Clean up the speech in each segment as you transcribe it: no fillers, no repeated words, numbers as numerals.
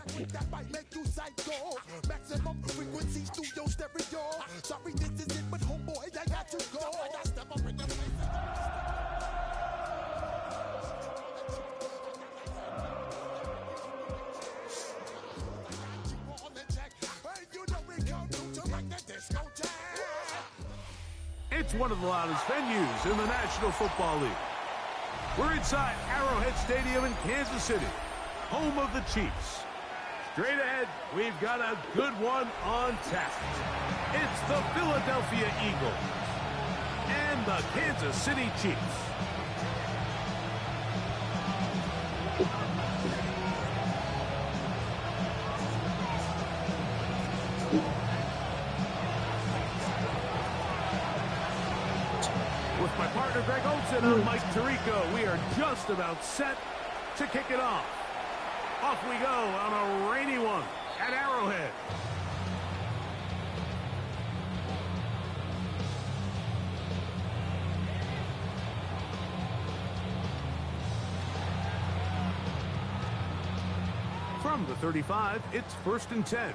track that might make you psycho. Maximum frequencies through your stereo. Sorry, this is it, but homeboy, I got to go. I got step up in the place. It's one of the loudest venues in the National Football League. We're inside Arrowhead Stadium in Kansas City, home of the Chiefs. Straight ahead, we've got a good one on tap. It's the Philadelphia Eagles and the Kansas City Chiefs. With my partner Greg Olson and Mike Tirico, we are just about set to kick it off. Off we go on a rainy one at Arrowhead. From the 35, it's 1st and 10.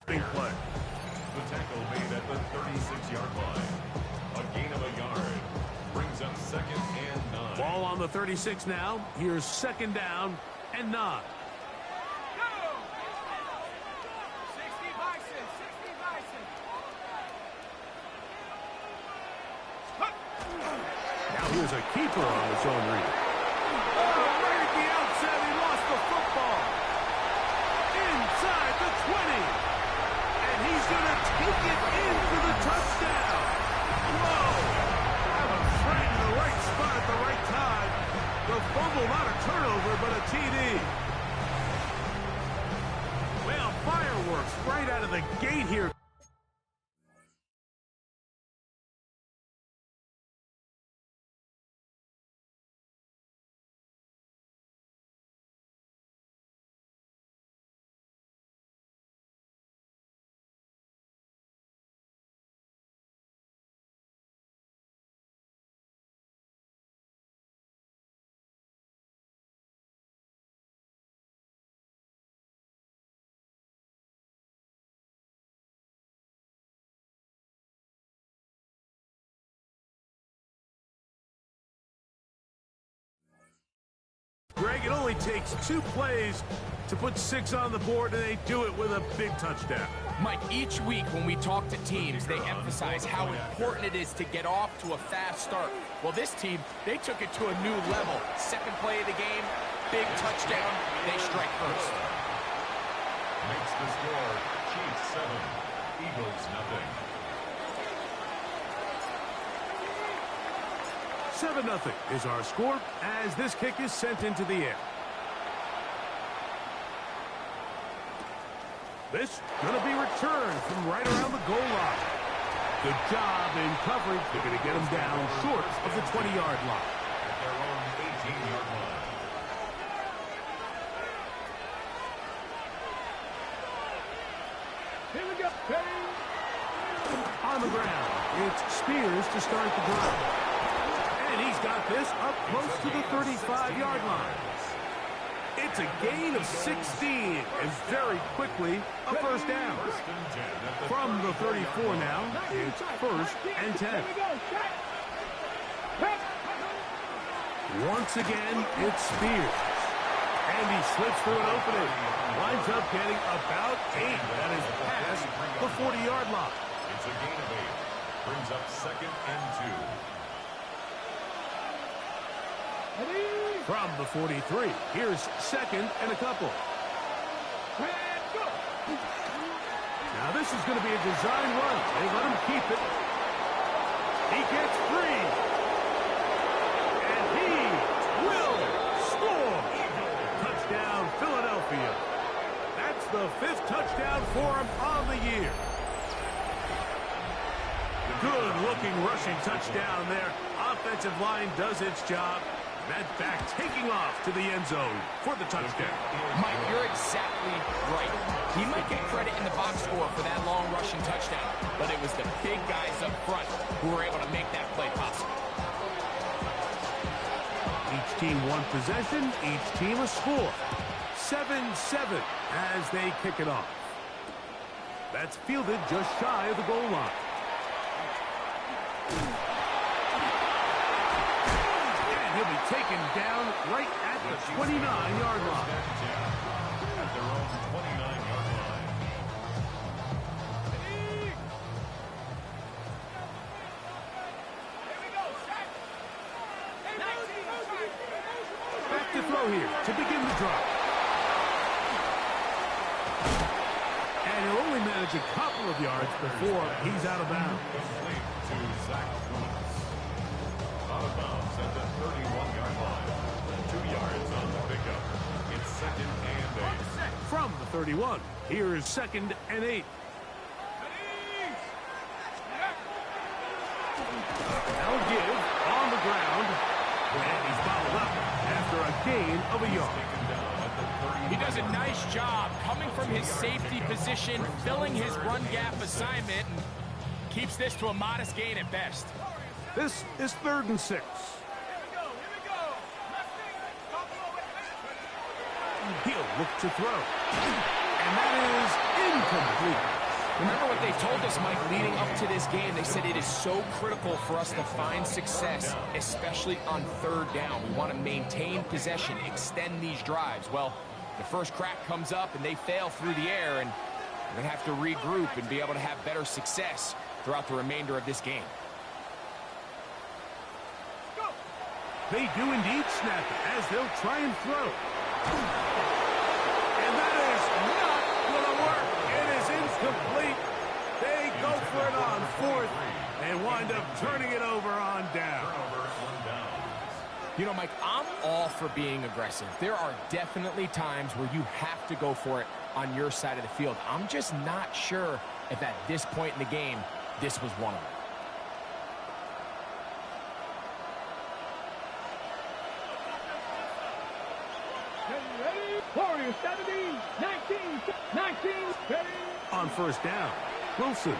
Big play. The tackle made at the 36-yard line. A gain of a yard brings up 2nd and 9. Ball on the 36 now. Here's 2nd down and 9. Now here's a keeper on his own read. Oh, right at the outset, he lost the football. Inside the 20. And he's going to take it in for the touchdown. Whoa! Have a friend in the right spot at the right time. The fumble, not a turnover, but a TD. Well, fireworks right out of the gate here. Greg, it only takes 2 plays to put 6 on the board, and they do it with a big touchdown. Mike, each week when we talk to teams, they emphasize how important it is to get off to a fast start. Well, this team, they took it to a new level. 2nd play of the game, big touchdown, they strike first. Makes the score Chiefs 7, Eagles nothing. 7-0 is our score as this kick is sent into the air. This going to be returned from right around the goal line. Good job in coverage. They're going to get him down short of the 20-yard line. At their own 18-yard line. Here we go. On the ground, it's Spears to start the drive. And he's got this up close to the 35-yard line. It's a gain of 16, and very quickly, a 1st down. From the 34 now. It's 1st and 10. Once again, it's Spears. And he slips through an opening. Winds up getting about 8. That is past the 40-yard line. It's a gain of 8. Brings up 2nd and 2. From the 43, here's 2nd and a couple. Now this is going to be a design run. They let him keep it. He gets free. And he will score. Touchdown, Philadelphia. That's the 5th touchdown for him on the year. Good-looking rushing touchdown there. Offensive line does its job. That back taking off to the end zone for the touchdown. Mike, you're exactly right. He might get credit in the box score for that long rushing touchdown, but it was the big guys up front who were able to make that play possible. Each team one possession, each team a score. 7-7 as they kick it off. That's fielded just shy of the goal line. He'll be taken down right at the 29-yard line. At their own 29-yard line. Back to throw here to begin the drive. And he'll only manage a couple of yards before he's out of bounds. Complete to Zach Kuntz. Out of bounds at the 31-yard line. 2 yards on the pickup. It's 2nd and 8. From the 31, here is 2nd and 8. Now give on the ground. And he's bottled up after a gain of a yard. He does a nice job coming from his safety position, filling his run gap assignment, and keeps this to a modest gain at best. This is 3rd and 6. He'll look to throw. And that is incomplete. Remember what they told us, Mike, leading up to this game? They said it is so critical for us to find success, especially on 3rd down. We want to maintain possession, extend these drives. Well, the first crack comes up and they fail through the air, and we're going to have to regroup and be able to have better success throughout the remainder of this game. They do indeed snap it as they'll try and throw. And that is not going to work. It is incomplete. They go for it on 4th and wind up turning it over on down. You know, Mike, I'm all for being aggressive. There are definitely times where you have to go for it on your side of the field. I'm just not sure if at this point in the game, this was one of them. Warriors 17, 19, 19, ready. On 1st down, Wilson.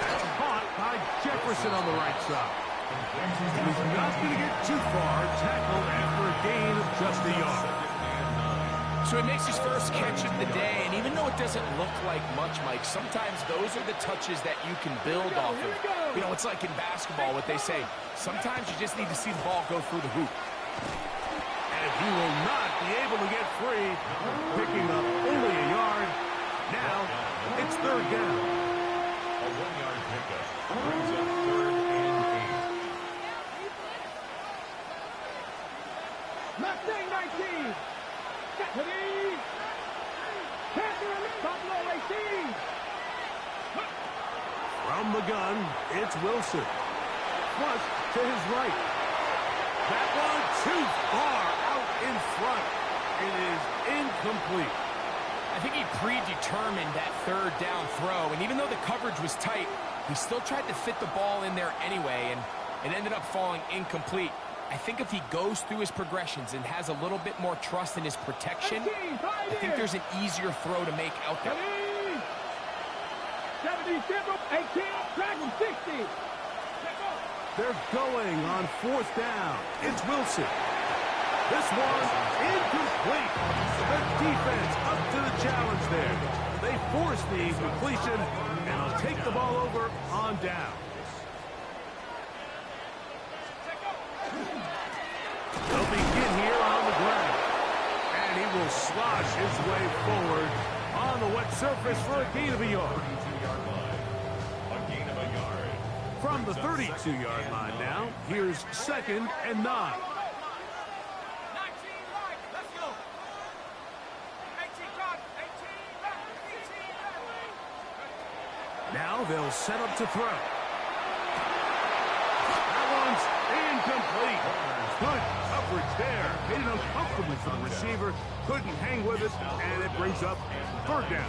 That's caught by Jefferson on the right side. He's not going to get too far. Tackled after a gain of just a yard. So he makes his first catch of the day, and even though it doesn't look like much, Mike, sometimes those are the touches that you can build off of. You know, it's like in basketball, what they say, sometimes you just need to see the ball go through the hoop. And he will not be able to get free, picking up only a yard. Now, it's 3rd down. A 1-yard pickup brings up 3rd and 8. Mustang 19. Ready. Panther, Buffalo 18. From the gun, it's Wilson. Flush to his right. That one too far out in front. It is incomplete. I think he predetermined that 3rd down throw, and even though the coverage was tight, he still tried to fit the ball in there anyway, and it ended up falling incomplete. I think if he goes through his progressions and has a little bit more trust in his protection, I think there's an easier throw to make out there. 70, 18, Dragon 60. They're going on 4th down. It's Wilson. This one incomplete. The defense up to the challenge there. They force the incompletion, and will take the ball over on down. They'll begin here on the ground. And he will slosh his way forward on the wet surface for a gain of a yard. From the 32-yard line now, here's 2nd and 9. Now they'll set up to throw. That one's incomplete. Good coverage there. Made it uncomfortable for the receiver. Couldn't hang with it, and it brings up 3rd down.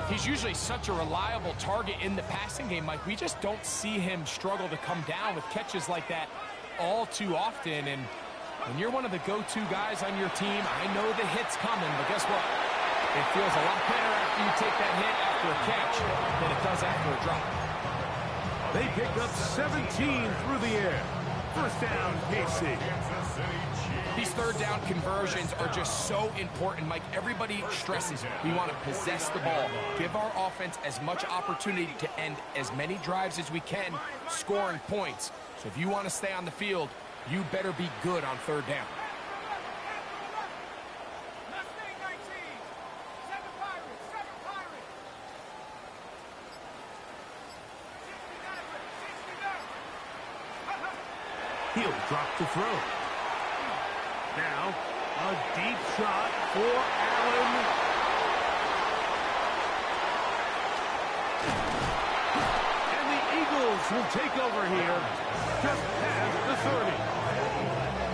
He's usually such a reliable target in the passing game, Mike. We just don't see him struggle to come down with catches like that all too often. And when you're one of the go-to guys on your team, I know the hit's coming, but guess what? It feels a lot better after you take that hit after a catch than it does after a drop. They pick up 17 through the air. 1st down, KC. These 3rd down conversions are just so important, Mike. Everybody stresses we want to possess the ball, give our offense as much opportunity to end as many drives as we can, scoring points. So if you want to stay on the field, you better be good on 3rd down. He'll drop to throw. Now, a deep shot for Allen. And the Eagles will take over here just past the 30.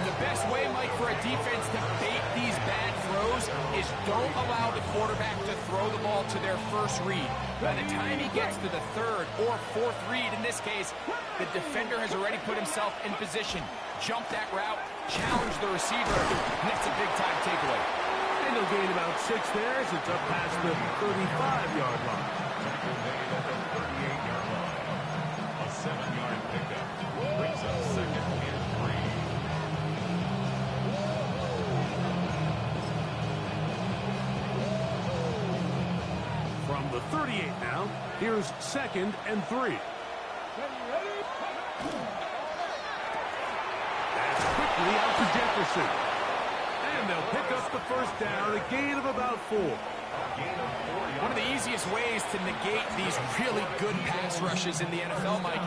The best way, Mike, for a defense to bait these bad throws is don't allow the quarterback to throw the ball to their first read. By the time he gets to the 3rd or 4th read, in this case, the defender has already put himself in position. Jump that route, challenge the receiver, and that's a big-time takeaway. And they'll gain about 6 there as it's up past the 35-yard line. A 7-yard pickup brings up 2nd and 3. From the 38 now, here's 2nd and 3. That's quickly out to Jefferson. And they'll pick up the 1st down, a gain of about 4. One of the easiest ways to negate these really good pass rushes in the NFL, Mike,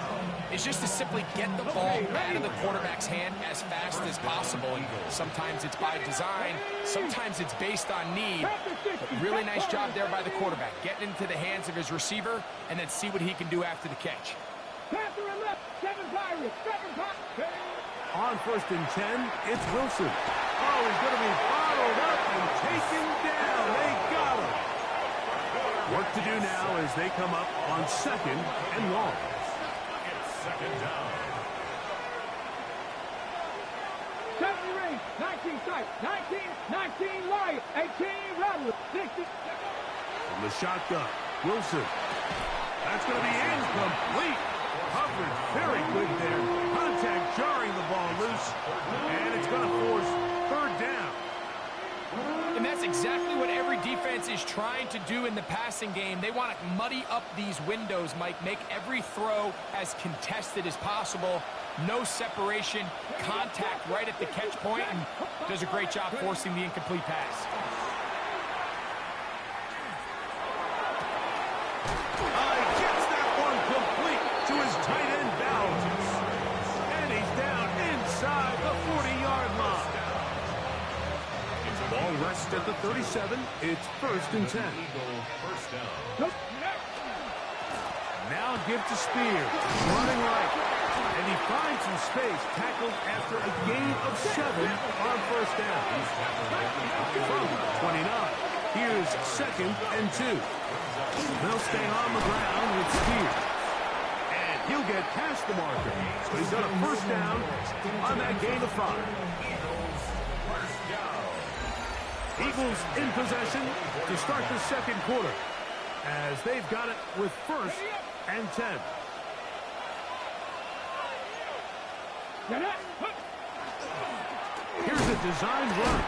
is just to simply get the ball out of the quarterback's hand as fast as possible. And sometimes it's by design, sometimes it's based on need. But really nice job there by the quarterback, getting into the hands of his receiver and then see what he can do after the catch. Panther and left, 7 Pirates, 7 Pirates. On 1st and 10, it's Wilson. Oh, he's going to be followed up and taken down. They got him. Work to do now as they come up on 2nd and long. It's 2nd down. 70 range, 19 sight, 19 light, 18 rattle, 60. From the shotgun, Wilson. That's going to be incomplete. Coverage very good there. Contact jarring the ball loose. And it's going to force 3rd down. And that's exactly what every defense is trying to do in the passing game. They want to muddy up these windows, Mike, make every throw as contested as possible. No separation, contact right at the catch point, and does a great job forcing the incomplete pass. Gets that one complete to his tight end Bowers. And he's down inside the 40-yard line. Ball rests at the 37. It's 1st and 10. First down. Now give to Spears, running right. And he finds some space, tackled after a gain of 7 on 1st down. From 29, here's 2nd and 2. They'll stay on the ground with Spears. And he'll get past the marker. So he's got a 1st down on that gain of 5. Eagles in possession to start the 2nd quarter, as they've got it with 1st and 10. Here's the designed run.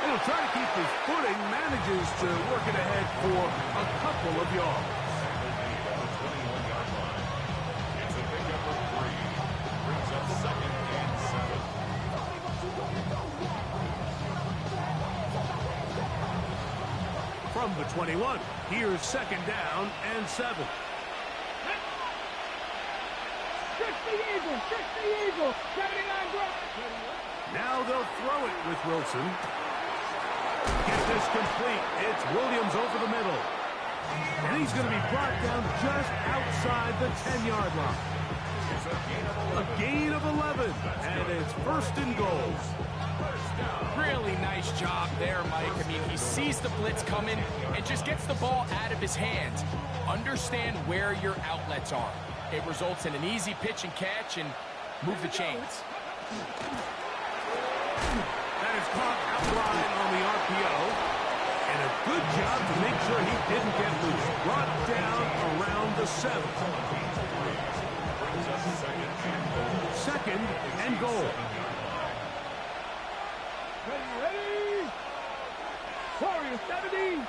And he'll try to keep his footing, manages to work it ahead for a couple of yards. It's a pickup of 3. Brings up 2nd and 7. From the 21, here's 2nd down and 7. Trick the Eagle, trick the Eagle. 79 block. Now they'll throw it with Wilson. Get this complete. It's Williams over the middle. And he's going to be brought down just outside the 10-yard line. A gain of 11, and it's 1st and goal. Really nice job there, Mike. I mean, he sees the blitz coming and just gets the ball out of his hands. Understand where your outlets are. It results in an easy pitch and catch and move the chains. That is caught outline on the RPO. And a good job to make sure he didn't get loose. Brought down around the 7. 2nd and goal. Ready? Warrior 70.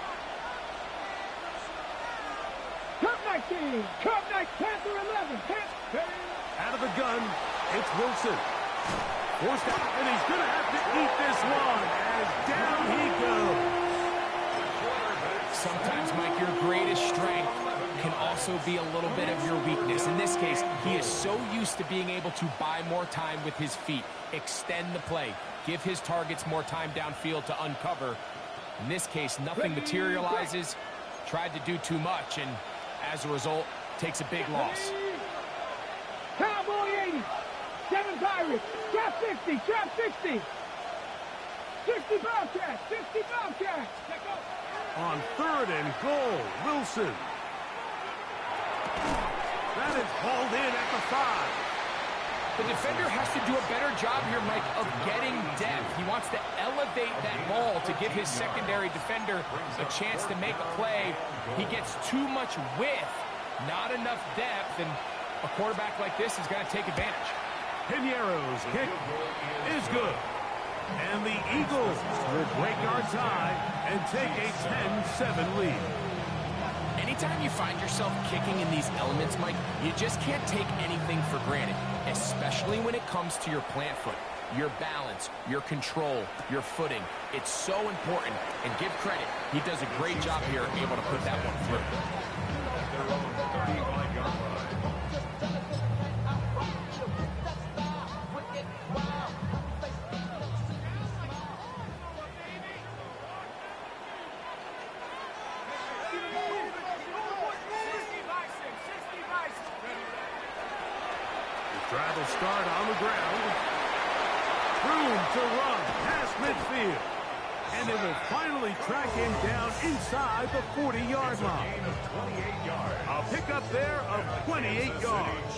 Cup 19. Cup 19. Panther 11. Panther. Out of the gun, it's Wilson. Forced out, and he's going to have to eat this one as down he goes. Sometimes, Mike, your greatest strength can also be a little bit of your weakness. In this case, he is so used to being able to buy more time with his feet, extend the play, give his targets more time downfield to uncover. In this case, nothing materializes, tried to do too much, and as a result, takes a big loss. Cowboy 80. 7 Pirates. Trap 60. Trap 60. 60 Bobcats. 60 Bobcats. On 3rd and goal, Wilson. That is hauled in at the 5. The defender has to do a better job here, Mike, of getting depth. He wants to elevate that ball to give his secondary defender a chance to make a play. He gets too much width, not enough depth, and a quarterback like this is going to take advantage. Pinero's kick is good. And the Eagles will break our tie and take a 10-7 lead. Anytime you find yourself kicking in these elements, Mike, you just can't take anything for granted, especially when it comes to your plant foot, your balance, your control, your footing. It's so important, and give credit. He does a great job here able to put that one through. Drive will start on the ground. Room to run past midfield. And they will finally track him down inside the 40-yard line. A pickup there of 28 yards.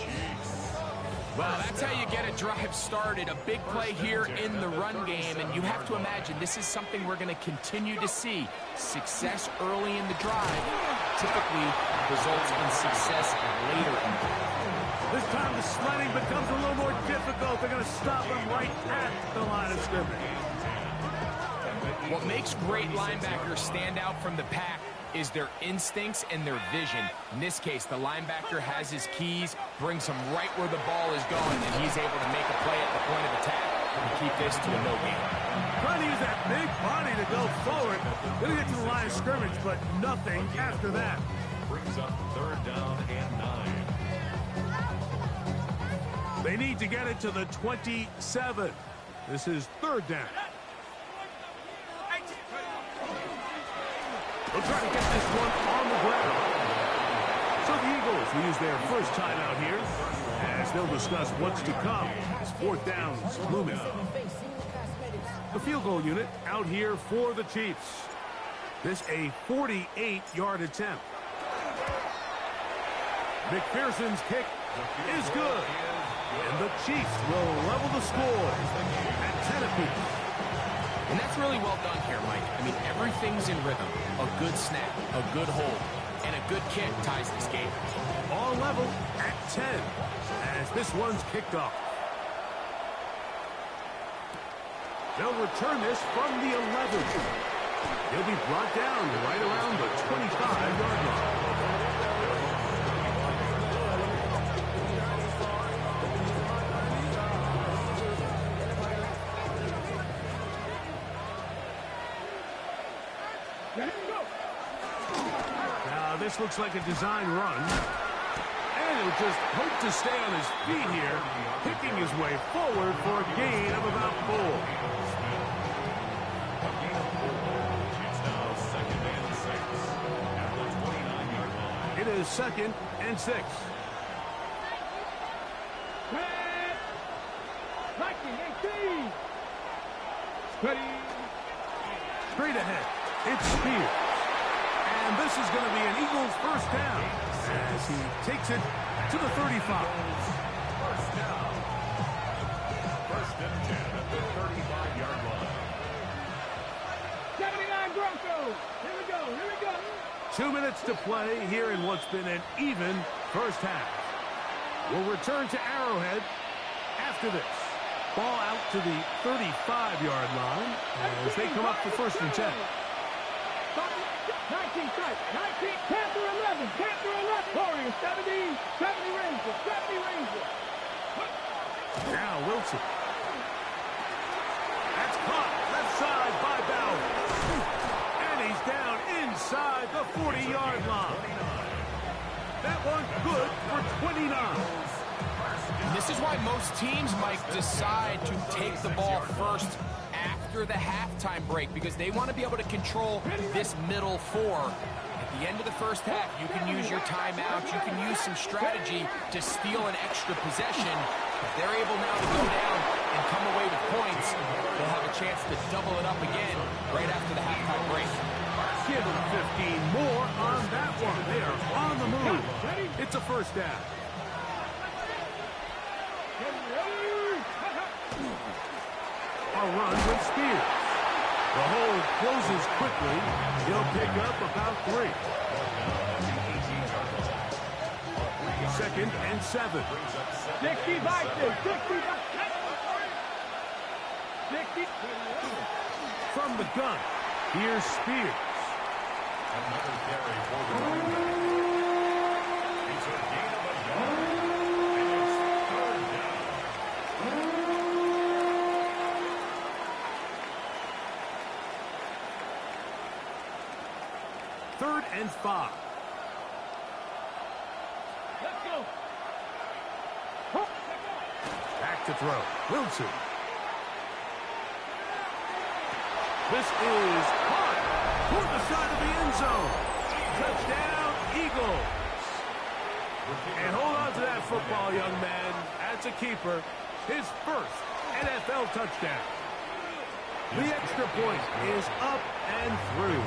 Well, that's how you get a drive started. A big play here in the run game, and you have to imagine this is something we're going to continue to see. Success early in the drive typically results in success later in the drive. This time the sledding becomes a little more difficult. They're going to stop him right at the line of scrimmage. What makes great linebackers stand out from the pack is their instincts and their vision. In this case, the linebacker has his keys, brings him right where the ball is going, and he's able to make a play at the point of attack and keep this to a no gain. Trying to use that big body to go forward. Going to get to the line of scrimmage, but nothing after that. Brings up 3rd down and 9. They need to get it to the 27. This is 3rd down. They'll try to get this one on the ground. So the Eagles will use their first timeout here as they'll discuss what's to come as 4th down's looming. The field goal unit out here for the Chiefs. This a 48-yard attempt. McPherson's kick is good. And the Chiefs will level the score at 10 apiece. And that's really well done here, Mike. I mean, everything's in rhythm. A good snap, a good hold, and a good kick ties this game. All level at 10 as this one's kicked off. They'll return this from the 11. He'll be brought down right around the 25-yard line. Now this looks like a design run. And he'll just hope to stay on his feet here, picking his way forward for a gain of about 4. It is 2nd and 6. 19-18. Steady. Straight ahead, it's Spears. And this is going to be an Eagles first down as he takes it to the 35. First down. First and 10 at the 35-yard line. 79 Broncos. Here we go. Here we go. 2 minutes to play here in what's been an even first half. We'll return to Arrowhead after this. Ball out to the 35-yard line as they come up for 1st and 10. 19 strike. 19. Panther 11. Panther 11. Warriors 70. 70 Rangers. 70 Rangers. Now Wilson. That's caught left side by Bauer. And he's down inside the 40-yard line. That one good for 29. This is why most teams might decide to take the ball first after the halftime break, because they want to be able to control this middle 4. At the end of the first half, you can use your timeouts, you can use some strategy to steal an extra possession. If they're able now to go down and come away with points, they'll have a chance to double it up again right after the halftime break. Give them 15 more on that one. They are on the move. It's a first down. A run with Spears. The hold closes quickly. He'll pick up about 3. 2nd and 7. 65. 60. From the gun, here's Spears. Another carry for the Rangers. It's a gain of a yard. And it's 3rd down. 3rd and 5. Let's go. Back to throw. Wilson. This is caught toward the side of the end zone. Touchdown, Eagles. And hold on to that football, young man. That's a keeper. His first NFL touchdown. The extra point is up and through.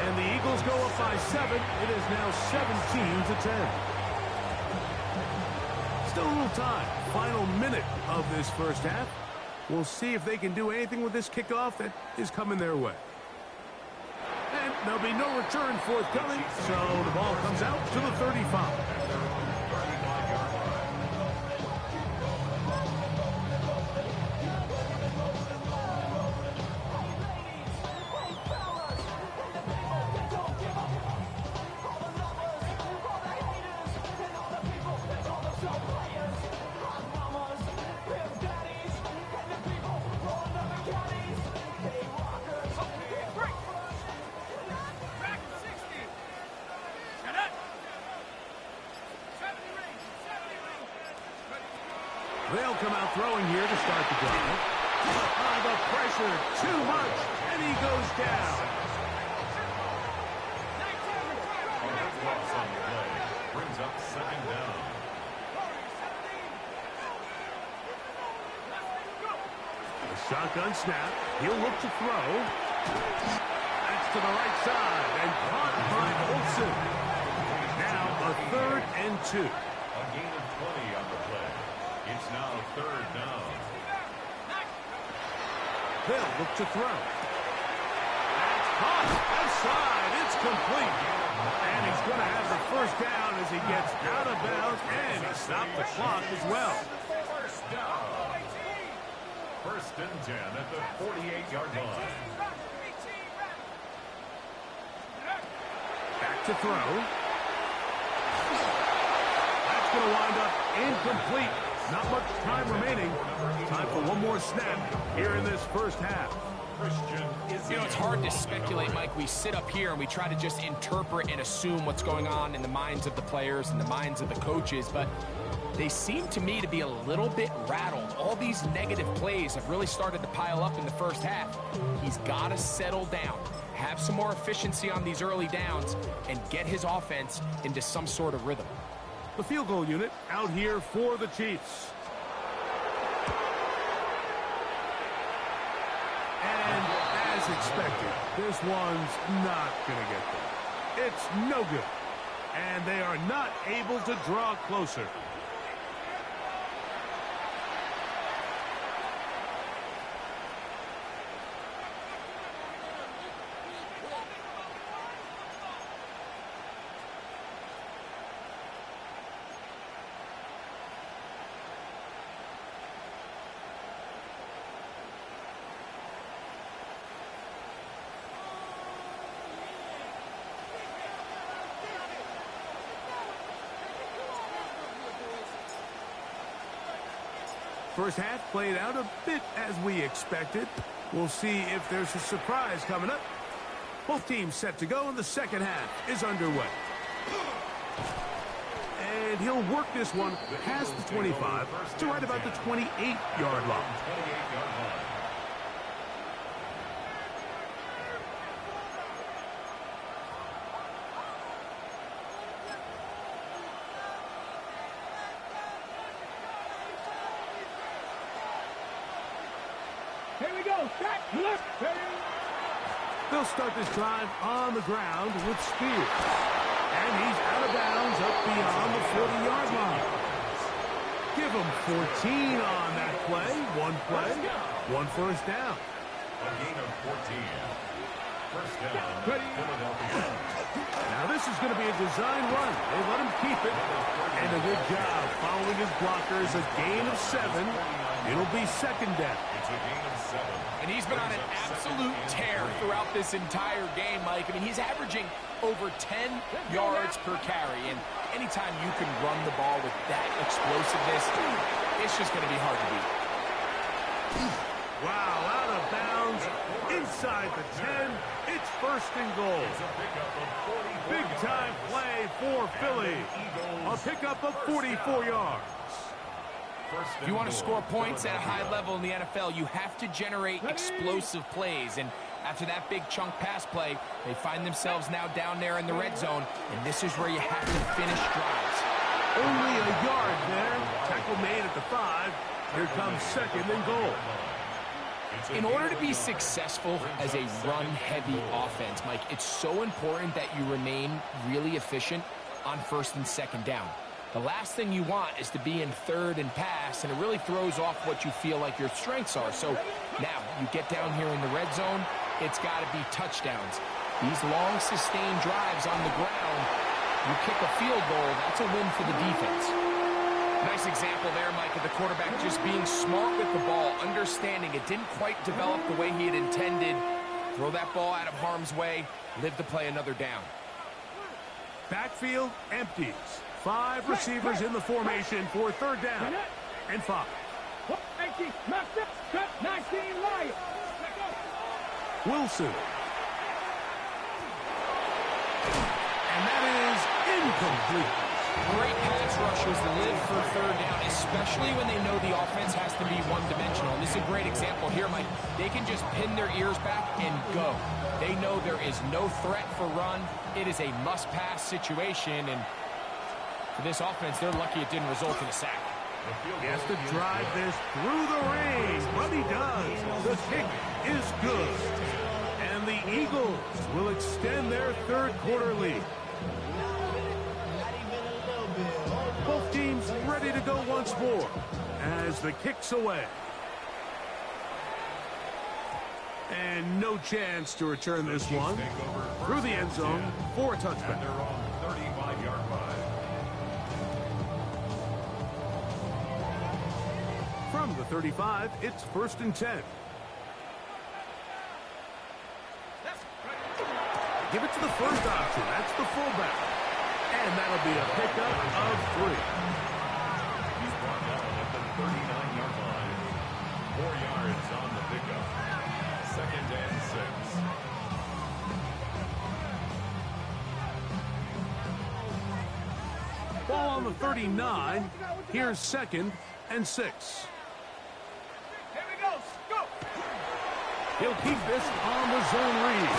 And the Eagles go up by 7. It is now 17-10. Still a little time. Final minute of this first half. We'll see if they can do anything with this kickoff that is coming their way. And there'll be no return forthcoming, so the ball comes out to the 35. They'll come out throwing here to start the drive. The pressure, too much, and he goes down. On that loss on the play, brings up 2nd down. A shotgun snap. He'll look to throw. That's to the right side, and caught by Olsen. Now a 3rd and 2. A gain of 20 on the play. It's now 3rd down. They'll look to throw. That's caught. Outside. It's complete. And he's going to have the first down as he gets out of bounds, and he stopped the clock as well. First down. First and 10 at the 48-yard line. Back to throw. That's going to wind up incomplete. Not much time remaining. Time for one more snap here in this first half. You know, it's hard to speculate, Mike. We sit up here and we try to just interpret and assume what's going on in the minds of the players and the minds of the coaches, but they seem to me to be a little bit rattled. All these negative plays have really started to pile up in the first half. He's got to settle down, have some more efficiency on these early downs, and get his offense into some sort of rhythm. The field goal unit out here for the Chiefs. And as expected, this one's not going to get there. It's no good. And they are not able to draw closer. First half played out a bit as we expected. We'll see if there's a surprise coming up. Both teams set to go, and the second half is underway. And he'll work this one past the 25 to right about the 28-yard line. Here we go. Back left. They'll start this drive on the ground with Spears. And he's out of bounds up beyond the 40-yard line. Give him 14 on that play. One first down. A gain of 14. First down, Philadelphia. Now this is going to be a design run. They let him keep it. And a good job following his blockers. A gain of 7. It'll be second down. It's a gain of 7. And he's been on an absolute tear throughout this entire game, Mike. I mean, he's averaging over 10 yards per carry. And anytime you can run the ball with that explosiveness, it's just going to be hard to beat. Wow, out of bounds, inside the 10. It's first and goal. Big-time play for Philly. A pickup of 44 yards. If you want to score points at a high level in the NFL, you have to generate explosive plays. And after that big chunk pass play, they find themselves now down there in the red zone. And this is where you have to finish drives. Only a yard there. Tackle made at the 5. Here comes second and goal. In order to be successful as a run-heavy offense, Mike, it's so important that you remain really efficient on first and second down. The last thing you want is to be in third and pass, and it really throws off what you feel like your strengths are. So now you get down here in the red zone, it's got to be touchdowns. These long, sustained drives on the ground, you kick a field goal, that's a win for the defense. Nice example there, Mike, of the quarterback just being smart with the ball, understanding it didn't quite develop the way he had intended. Throw that ball out of harm's way, live to play another down. Backfield empties. 5 receivers in the formation for third down and 5. 18, cut 19, Lion. Wilson. And that is incomplete. Great pass rushers live for third down, especially when they know the offense has to be one-dimensional. And this is a great example here, Mike. They can just pin their ears back and go. They know there is no threat for run. It is a must-pass situation, and for this offense, they're lucky it didn't result in a sack. He has to drive this through the rain, but he does. The kick is good. And the Eagles will extend their third quarter lead. Both teams ready to go once more as the kick's away. And no chance to return this one through the end zone for a touchback. They're on 35-yard line. From the 35. It's 1st and 10. Give it to the first option. That's the fullback. And that'll be a pickup of 3. He's brought down at the 39-yard line. 4 yards on the pickup. 2nd and 6. Ball on the 39. Here's 2nd and 6. Here we go. Go. He'll keep this on the zone read.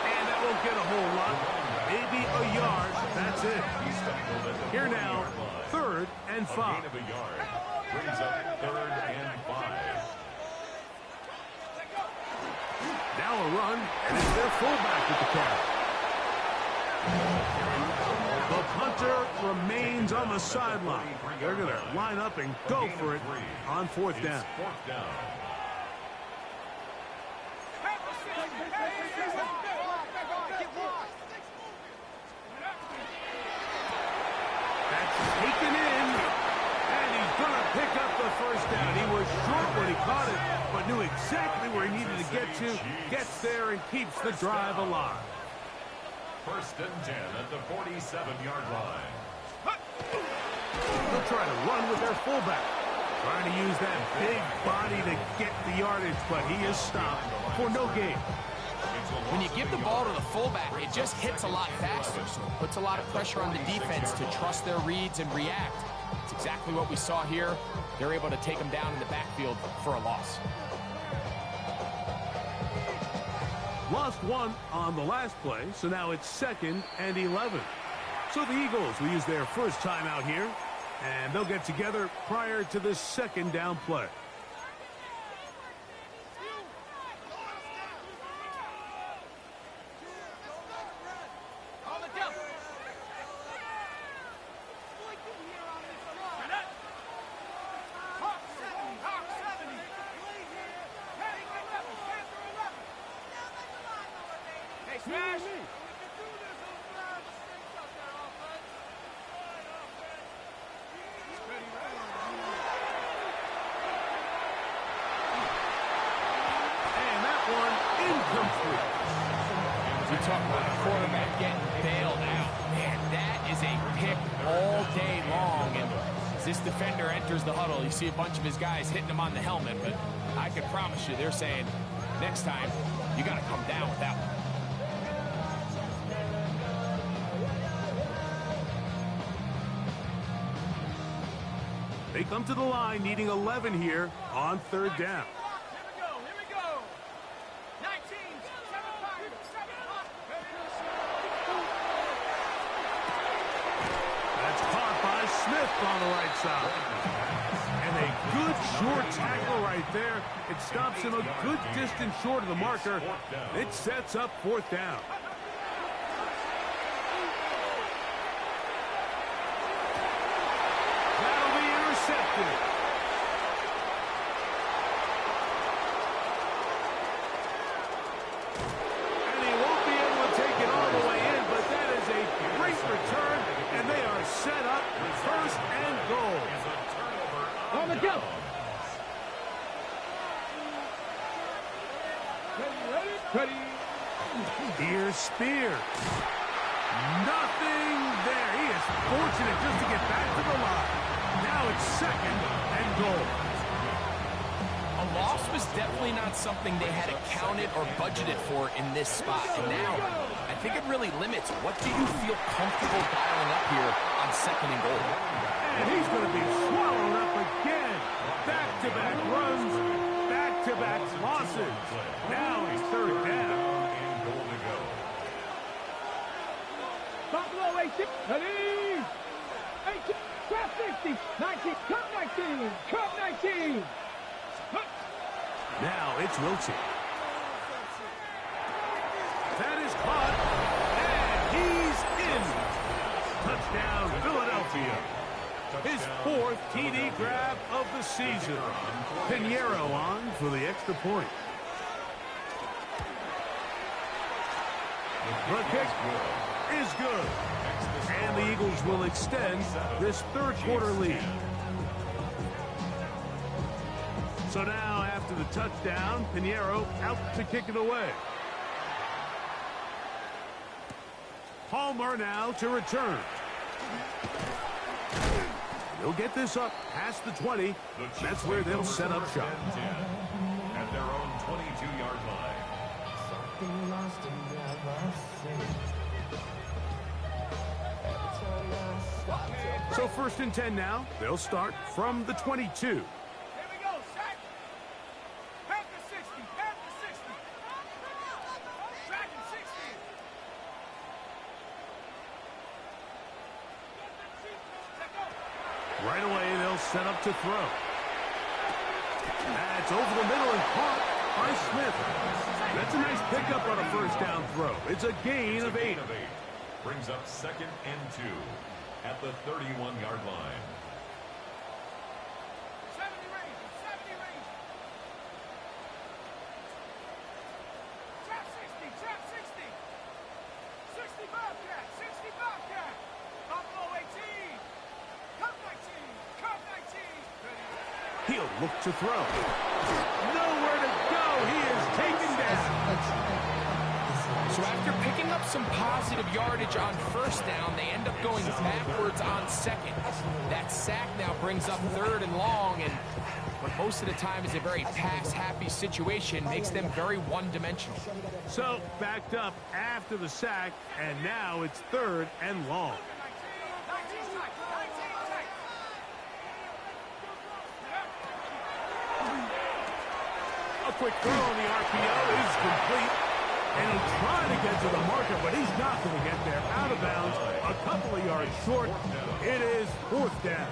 And that won't get a whole lot. Maybe a yard. That's it. He's tackled at the Here now, 3rd and 5. gain of a yard. Brings up 3rd and 5. Now a run, and it's their fullback with the carry. The punter remains on the sideline. They're going to line up and go for it on 4th down. It's 4th down. That's taken in, and he's going to pick up the 1st down. He was short when he caught it, but knew exactly where he needed to get to. Gets there and keeps the drive alive. 1st and 10 at the 47-yard line. They'll try to run with their fullback. Trying to use that big body to get the yardage, but he is stopped for no gain. When you give the ball to the fullback, it just hits a lot faster, so it puts a lot of pressure on the defense to trust their reads and react. It's exactly what we saw here. They're able to take him down in the backfield for a loss. Lost 1 on the last play, so now it's 2nd and 11. So the Eagles will use their first timeout here, and they'll get together prior to the 2nd down play. Smash! We talk about a quarterback getting bailed out. Man, that is a pick all day long. And as this defender enters the huddle, you see a bunch of his guys hitting him on the helmet. But I can promise you, they're saying, next time, you got to come down with that one. They come to the line needing 11 here on 3rd down. On the right side. And a good short tackle right there. It stops him a good distance short of the marker. It sets up 4th down. That'll be intercepted. And he won't be able to take it all the way in, but that is a great return, and they are set up 1st and goal. On the go. Ready. Here's Spears. Nothing there. He is fortunate just to get back to the line. Now it's 2nd and goal. A loss was definitely not something they had accounted or budgeted for in this spot. And now, I think it really limits what do you feel comfortable dialing up here on 2nd and goal. And he's going to be swallowed up again. Back-to-back runs, back-to-back losses. Now he's 3rd down. Buffalo 18. Ready. 18. Cross 60. 19. Cut 19. Cut 19. Now it's Wilson. That is caught. And he's in. Touchdown, Philadelphia. His 4th TD grab of the season. Pinheiro on for the extra point. The kick is good. And the Eagles will extend this 3rd quarter lead. So now, after the touchdown, Pinheiro out to kick it away. Palmer now to return. He'll get this up past the 20. That's where they'll set up shop. At their own 22-yard line. So 1st and 10 now. They'll start from the 22. Here we go, sack. Panther 60, Panther 60. Dragon 60. Right away, they'll set up to throw. That's over the middle and caught by Smith. That's a nice pickup on a 1st down throw. It's a gain of 8. Brings up 2nd and 2 at the 31-yard line. 70 range, 70 range. Trap 60, trap 60. 60 Bobcat, 60 Bobcat. Buffalo 18. Cut 19, cut 19. He'll look to throw. Nowhere to go. He is taken down. So after picking up some positive yardage on 1st down, they end up going backwards on 2nd. That sack now brings up 3rd and long, and what most of the time is a very pass-happy situation makes them very one-dimensional. So backed up after the sack, and now it's 3rd and long. 19 tight, 19 tight. A quick throw on the RPO is complete. And he'll try to get to the marker, but he's not going to get there. Out of bounds, a couple of yards short. It is 4th down.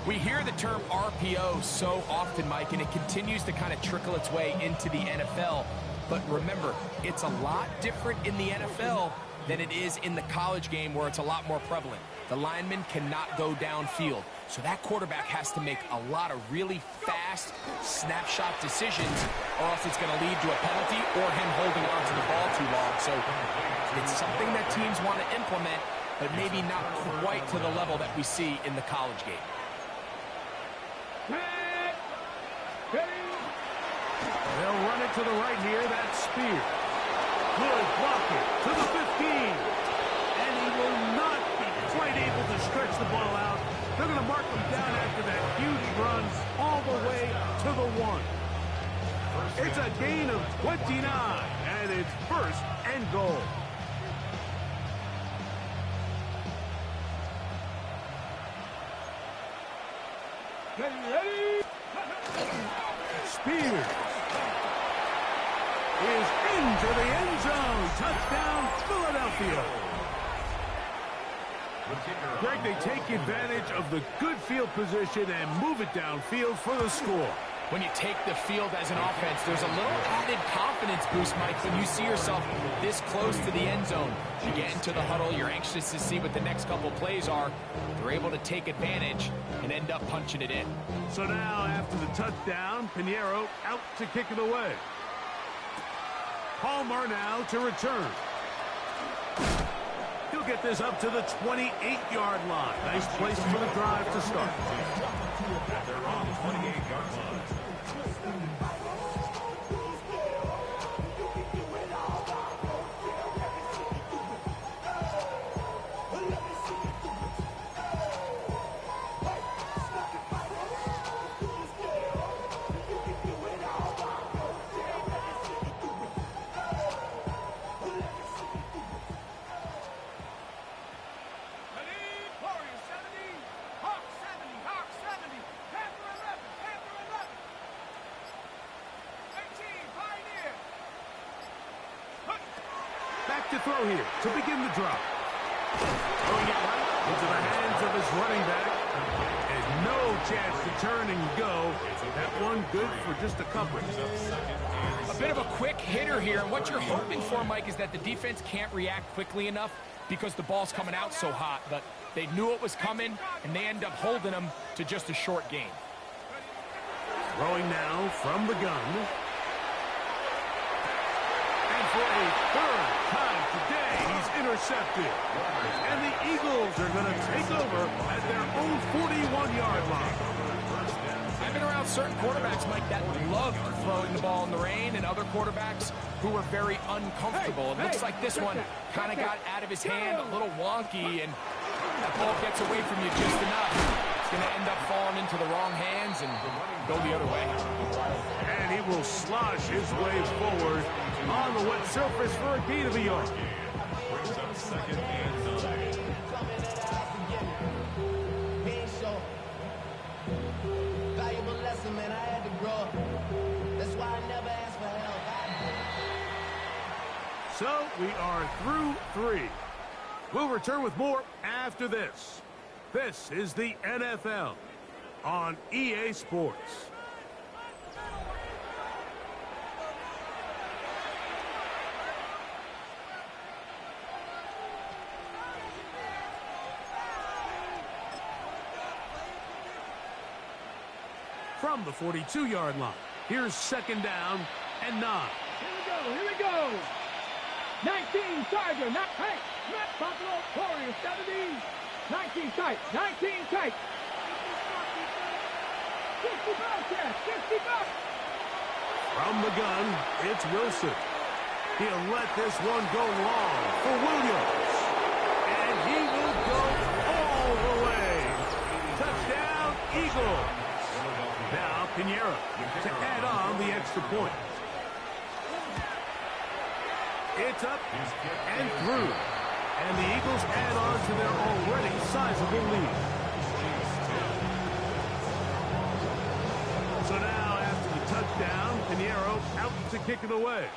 We hear the term RPO so often, Mike, and it continues to kind of trickle its way into the NFL. But remember, it's a lot different in the NFL than it is in the college game where it's a lot more prevalent. The lineman cannot go downfield. So that quarterback has to make a lot of really fast snapshot decisions, or else it's going to lead to a penalty or him holding on to the ball too long. So it's something that teams want to implement, but maybe not quite to the level that we see in the college game. They'll run it to the right here. That's Spear. Good blocking to the 15. And he will not be quite able to stretch the ball out. They're going to mark him down after that huge run all the way to the 1. It's a gain of 29, and it's 1st and goal. Ready? Spears is into the end zone. Touchdown, Philadelphia. Greg, they take advantage of the good field position and move it downfield for the score. When you take the field as an offense, there's a little added confidence boost, Mike, when you see yourself this close to the end zone. You get into the huddle, you're anxious to see what the next couple plays are. They're able to take advantage and end up punching it in. So now, after the touchdown, Pinheiro out to kick it away. Palmer now to return. He'll get this up to the 28-yard line. Nice place for the drive to start. At their own 28-yard line. To throw here to begin the drop. Throwing it right into the hands of his running back. And no chance to turn and go. That one good for just a couple. A bit of a quick hitter here. And what you're hoping for, Mike, is that the defense can't react quickly enough because the ball's coming out so hot. But they knew it was coming, and they end up holding them to just a short gain. Throwing now from the gun. For a third time today, he's intercepted. And the Eagles are going to take over at their own 41-yard line. I've been around certain quarterbacks, Mike, that love throwing the ball in the rain, and other quarterbacks who are very uncomfortable. It looks like this one kind of got out of his hand, a little wonky, and that ball gets away from you just enough. It's going to end up falling into the wrong hands and go the other way. And he will slosh his way forward on the wet surface for a gain of a yard. Brings up second and 9. Valuable lesson, man, I had to grow up. That's why I never asked for help. So we are through 3. We'll return with more after this. This is the NFL on EA Sports. From the 42-yard line, here's second down and 9. Here we go. 19 Tiger, not hey, not Buffalo Warriors 70. 19 tight, 19 tight. 60 bucks, 60 bucks. From the gun, it's Wilson. He'll let this one go long for Williams. And he will go all the way. Touchdown, Eagles. Now Pinheiro to add on the extra point. It's up and through. And the Eagles add on to their already sizable lead. So now after the touchdown, Pinheiro out to kick it away.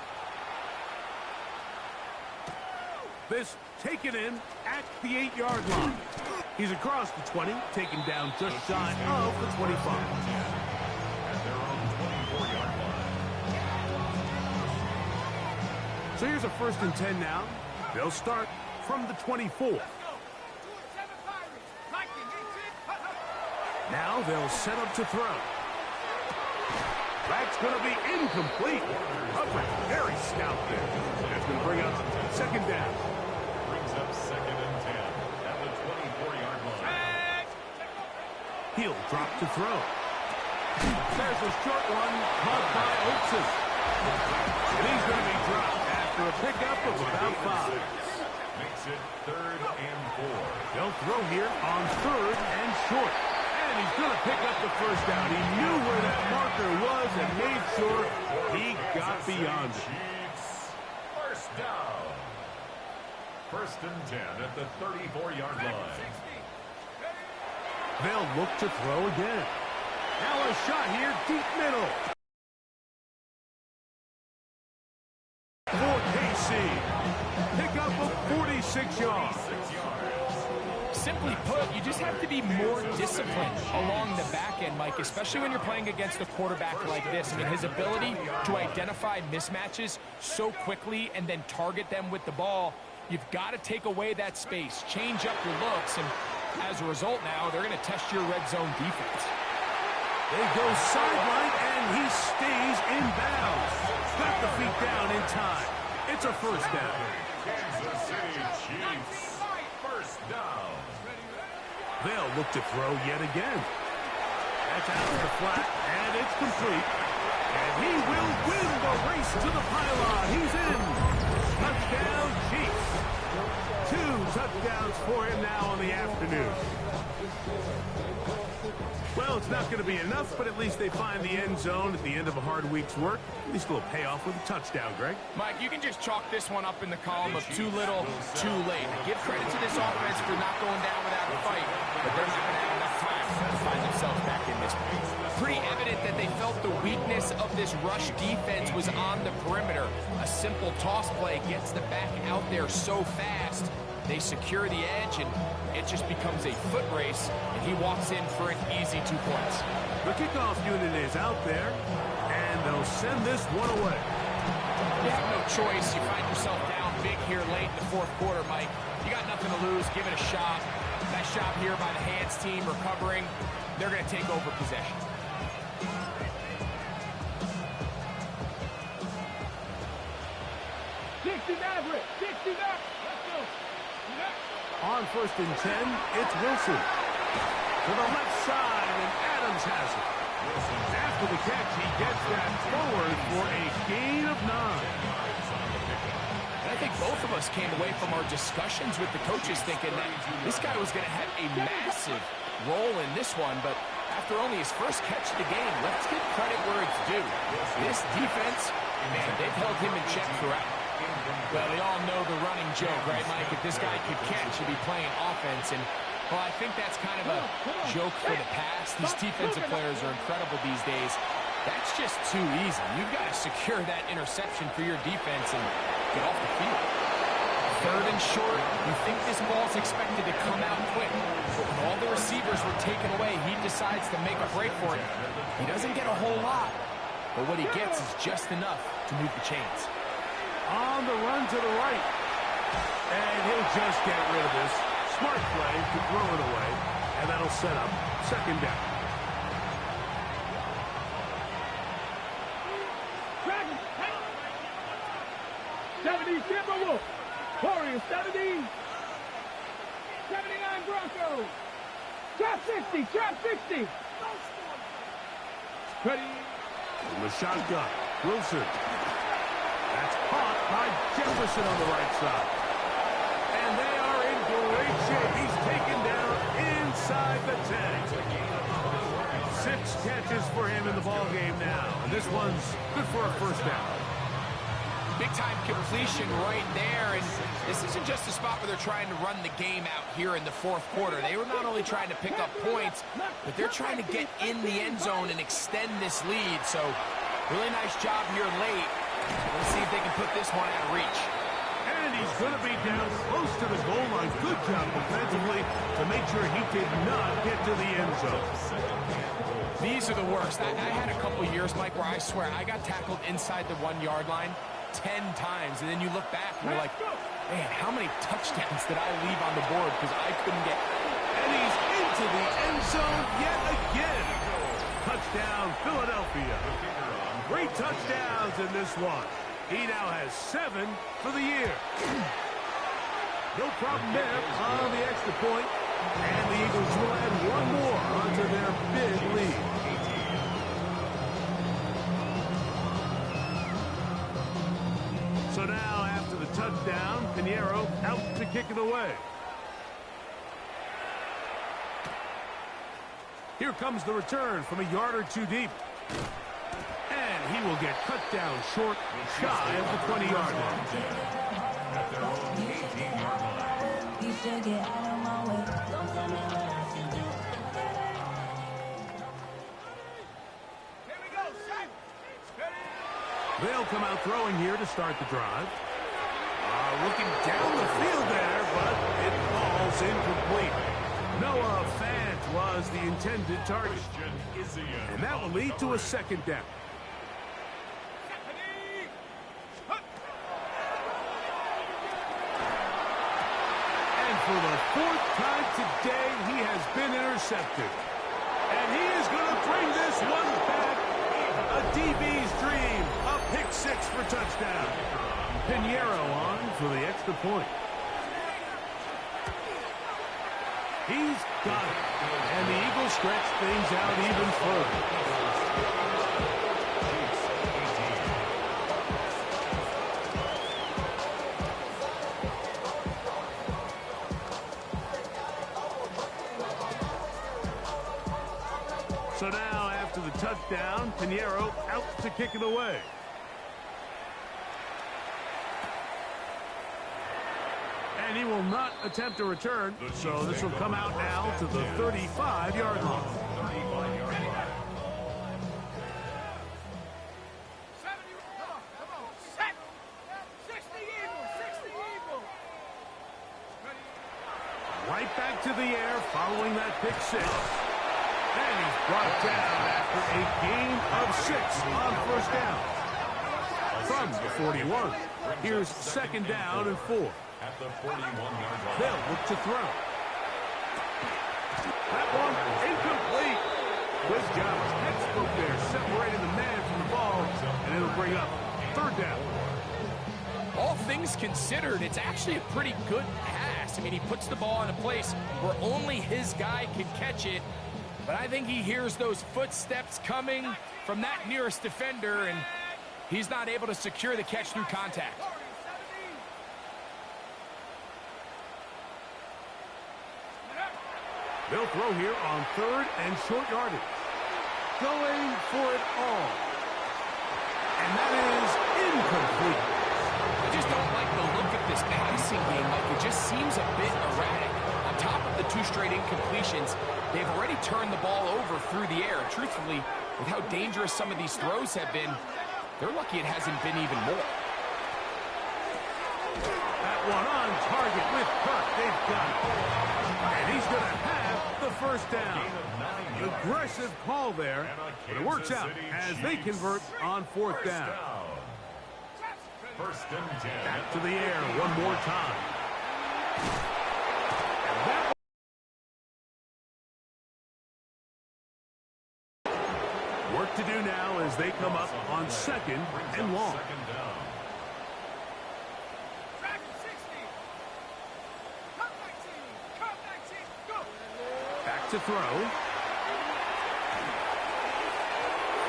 This taken in at the 8-yard line. He's across the 20, taken down just shy of the 25. At their own 24-yard line. So here's a 1st and 10 now. They'll start from the 24. Now they'll set up to throw. That's going to be incomplete. Hubbard, very stout there. That's going to bring up second down. Brings up second and 10 at the 24-yard line. He'll drop to throw. There's a short one caught by Oakson. And he's going to be dropped after a pickup of about 5. Makes it 3rd and 4. They'll throw here on 3rd and short. And he's going to pick up the first down. He knew where that marker was and made sure he got beyond it. Chiefs, first down. 1st and 10 at the 34-yard line. They'll look to throw again. Now a shot here, deep middle. For KC. Pick up of 46 yards. Simply put, you just have to be more disciplined along the back end, Mike, especially when you're playing against a quarterback like this. I mean, his ability to identify mismatches so quickly and then target them with the ball, you've got to take away that space, change up your looks, and as a result now, they're going to test your red zone defense. They go sideline, and he stays in bounds. Got the feet down in time. It's a first down. Kansas City Chiefs, first down. They'll look to throw yet again. That's out of the flat, and it's complete. And he will win the race to the pylon. He's in. Touchdown, Chiefs. 2 touchdowns for him now on the afternoon. Well, it's not going to be enough, but at least they find the end zone at the end of a hard week's work. At least a little payoff with a touchdown, Greg. Mike, you can just chalk this one up in the column of too little, too late. Give credit to this offense for not going down without a fight, but they're not going to have enough time to find themselves back in this place. Pretty evident that they felt the weakness of this rush defense was on the perimeter. A simple toss play gets the back out there so fast. They secure the edge, and it just becomes a foot race, and he walks in for an easy 2 points. The kickoff unit is out there, and they'll send this one away. You have no choice. You find yourself down big here late in the 4th quarter, Mike. You got nothing to lose. Give it a shot. Nice job here by the hands team recovering. They're going to take over possession. On 1st and 10, it's Wilson. To the left side, and Adams has it. After the catch, he gets that forward for a gain of 9. I think both of us came away from our discussions with the coaches thinking that this guy was going to have a massive role in this one, but after only his first catch of the game, let's give credit where it's due. This defense, man, they've held him in check throughout. Well, we all know the running joke, right, Mike? If this guy could catch, he'd be playing offense, and well, I think that's kind of a joke for the past. These defensive players are incredible these days. That's just too easy. You've got to secure that interception for your defense and get off the field. 3rd and short, you think this ball's expected to come out quick. But when all the receivers were taken away, he decides to make a break for it. He doesn't get a whole lot, but what he gets is just enough to move the chains. On the run to the right. And he'll just get rid of this. Smart play to throw it away, and that'll set up 2nd down. Dragon, 70 Timberwolves. Warriors 70. 79 Broncos. Trap 60. Trap 60. Ready. From the shotgun, Wilson. That's caught by Jefferson on the right side. And they are in great shape. He's taken down inside the 10. 6 catches for him in the ballgame now. And this one's good for a 1st down. Big-time completion right there, and this isn't just a spot where they're trying to run the game out here in the 4th quarter. They were not only trying to pick up points, but they're trying to get in the end zone and extend this lead. So, really nice job here late. Let's see if they can put this one out of reach. And he's going to be down close to the goal line. Good job defensively to make sure he did not get to the end zone. These are the worst. I had a couple years, Mike, where I swear I got tackled inside the 1-yard line 10 times, and then you look back and you're like, man, how many touchdowns did I leave on the board because I couldn't get... And he's into the end zone yet again. Touchdown, Philadelphia. 3 touchdowns in this one. He now has 7 for the year. No problem there on the extra point. And the Eagles will add 1 more onto their big lead. So now, after the touchdown, Pinheiro out to kick it away. Here comes the return from a yard or 2 deep. And he will get cut down short, shy of the 20-yard line. At their own 18-yard line. They'll come out throwing here to start the drive. Looking down the field there, but it falls incomplete. Noah Fant was the intended target. And that will lead to a 2nd down. And for the 4th time today, he has been intercepted. And he is going to bring this one back. A DB's dream. A pick 6 for touchdown. Pinheiro on for the extra point. He's got it. And the Eagles stretch things out even further. So now, after the touchdown, Pinheiro out to kick it away. And he will not attempt a return, so this will come out now to the 35-yard line. Right back to the air following that pick 6. And he's brought down after a gain of 6 on 1st down. From the 41, here's 2nd down and 4. At the 41-yard line. They'll look to throw. That one incomplete. Good job. Textbook there, separating the man from the ball, and it'll bring up 3rd down. All things considered, it's actually a pretty good pass. I mean, he puts the ball in a place where only his guy can catch it. But I think he hears those footsteps coming from that nearest defender, and he's not able to secure the catch through contact. They'll throw here on 3rd and short yardage. Going for it all. And that is incomplete. I just don't like the look of this passing game. Like, it just seems a bit erratic. On top of the 2 straight incompletions, they've already turned the ball over through the air. Truthfully, with how dangerous some of these throws have been, they're lucky it hasn't been even more. That one on target with Kirk. They've got it. And he's going to have the first down. Aggressive call there, but it works out as they convert on 4th down. First and 10. Back to the air one more time. And that work to do now as they come up on 2nd and long. Back to throw.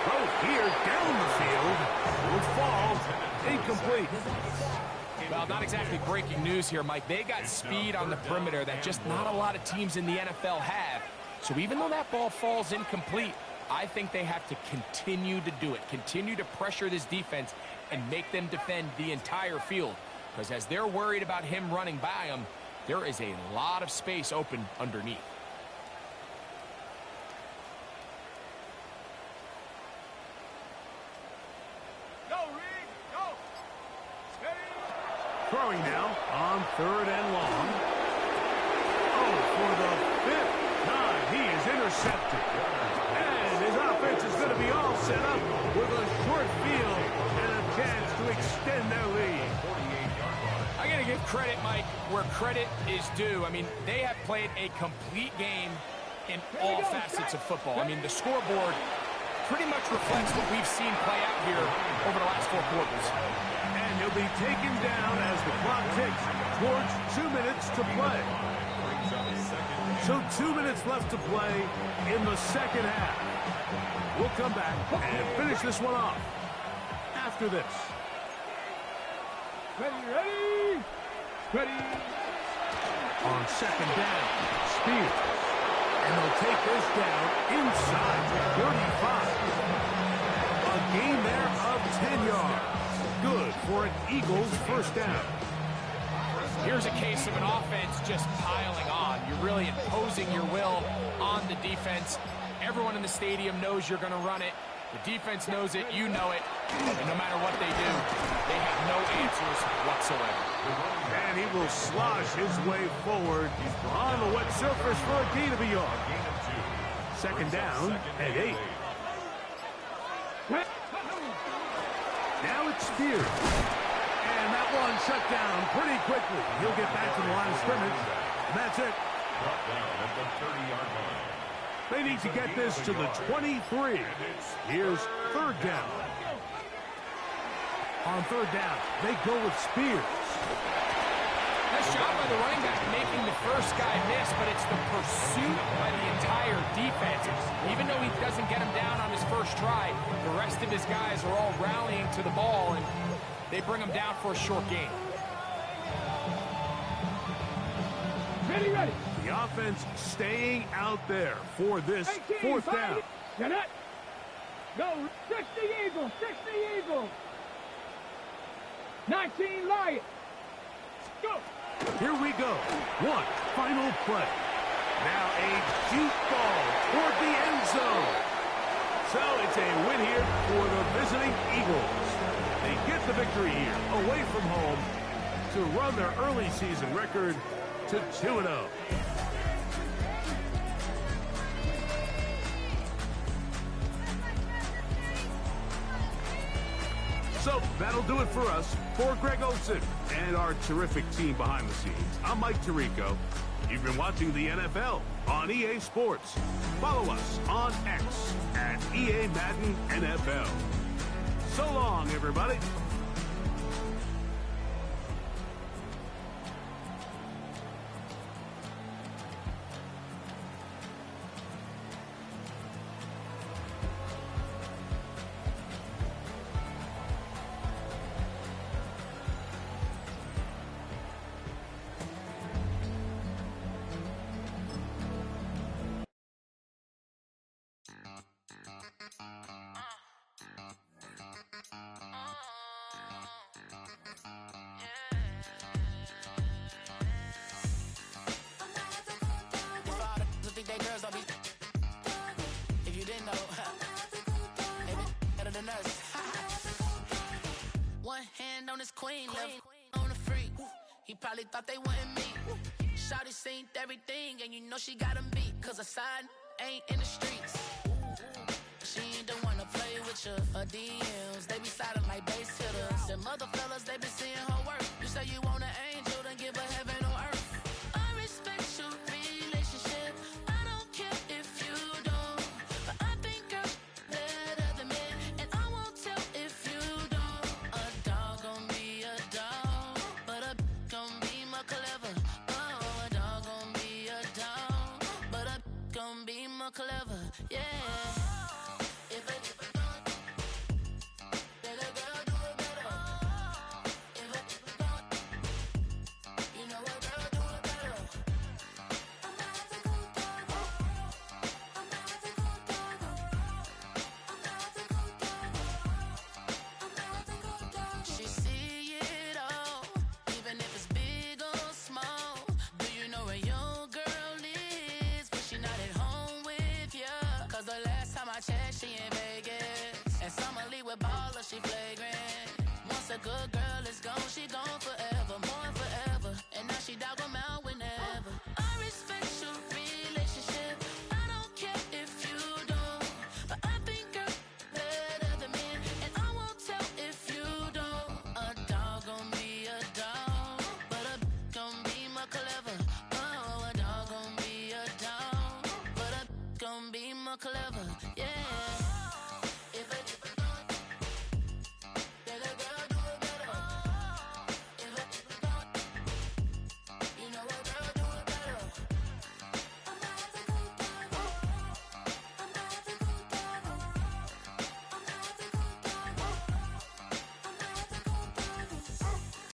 Throw here down the field. Will fall. Incomplete. Well, not exactly breaking news here, Mike. They got speed on the perimeter that just not a lot of teams in the NFL have. So even though that ball falls incomplete, I think they have to continue to do it. Continue to pressure this defense and make them defend the entire field. Because as they're worried about him running by them, there is a lot of space open underneath. Throwing now on 3rd and long. Oh, for the 5th time, he is intercepted. And his offense is going to be all set up with a short field and a chance to extend their lead. I got to give credit, Mike, where credit is due. I mean, they have played a complete game in all facets of football. I mean, the scoreboard pretty much reflects what we've seen play out here over the last 4 quarters. And he'll be taken down as the clock ticks towards 2 minutes to play. So 2 minutes left to play in the 2nd half. We'll come back and finish this one off after this. Ready? Ready? On 2nd down, Spears. And they'll take this down inside the 35. A gain there of 10 yards. Good for an Eagles first down. Here's a case of an offense just piling on. You're really imposing your will on the defense. Everyone in the stadium knows you're going to run it. The defense knows it. You know it. And no matter what they do, they have no answers whatsoever. And he will slosh his way forward on the wet surface for a gain of a yard. 2nd down and 8. Now it's Spears. And that one shut down pretty quickly. He'll get back to the line of scrimmage. And that's it. Brought down at the 30-yard line. They need to get this to the 23. Here's 3rd down. On 3rd down, they go with Spears. Nice job by the running back making the first guy miss, but it's the pursuit by the entire defense. Even though he doesn't get him down on his first try, the rest of his guys are all rallying to the ball, and they bring him down for a short gain. Ready. The offense staying out there for this 4th down. Go, 60 Eagles. 19 Lions. Go. Here we go. One final play. Now a deep ball toward the end zone. So it's a win here for the visiting Eagles. They get the victory here away from home to run their early season record to 2-0. So that'll do it for us. For Greg Olson and our terrific team behind the scenes, I'm Mike Tirico. You've been watching the NFL on EA Sports. Follow us on X at EA Madden NFL. So long, everybody. his queen. Left on the freak. He probably thought they wouldn't meet. Shawty seen everything, and you know she got him beat. Cause her side ain't in the streets. She ain't the one to play with you. Her DMs, they be sliding like base hitters. Them other fellas, they be seeing her work. You say you want an angel, then give her heaven on earth. I respect your relationship. I don't care if you don't. But I think I'm better than men. And I won't tell if you don't. A dog gon' be a dog. But a gon' be more clever. Oh, a dog gon' be a dog. But a gon' be more clever. Yeah. She in Vegas, and Summer Lee with baller, she flagrant. Once a good girl is gone, she gone forever, more forever. And now she dog 'em out whenever. I respect your relationship. I don't care if you don't, but I think I'm better than men, and I won't tell if you don't. A dog gon' be a dog, but a gon' be more clever. Oh, a dog gon' be a dog, but a gon' be more clever. Yeah.